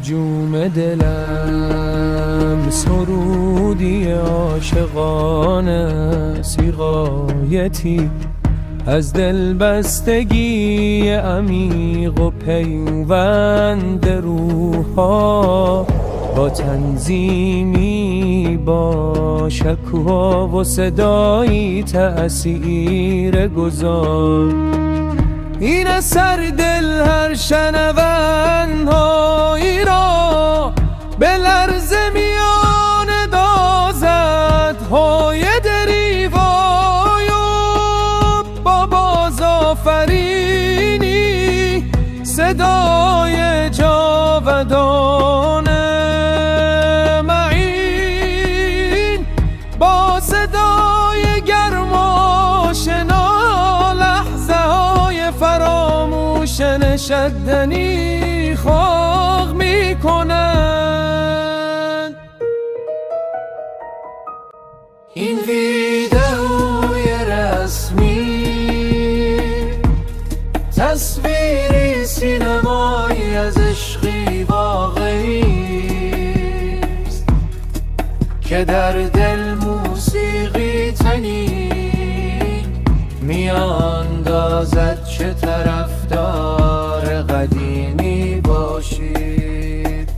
جوم دلم سرودی عاشقانه، سیغایتی از دل بستگی عمیق و پیوند روحا، با تنظیمی با شکوه و صدایی تأثیر گذار. این اثر دل هر شنونهایی را به لرز میان دازد، های دریوای با بازآفرینی صدای جاودان معین، با صدای گرم و شنا لحظه های فراموش نشدنی خاق می کنند. این ویدئوی رسمی تصویری سینمایی از عشقی واقعی است که در دل موسیقی تنین میاندازد. چه طرفدار قدیمی باشید،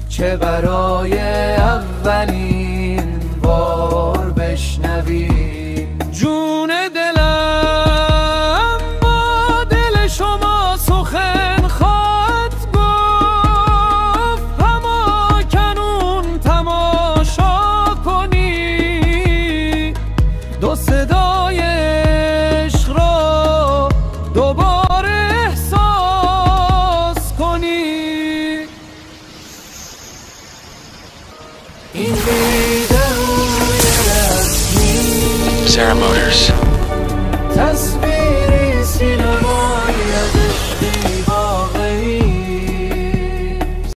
چه برای اولین بار بشنوید جون دلم با دل شما سخن خواهد گفت. هما کنون تماشا کنی، دو صدای عشق را دوباره احساس کنی. این ویدئوی رسمی Sarah Motors.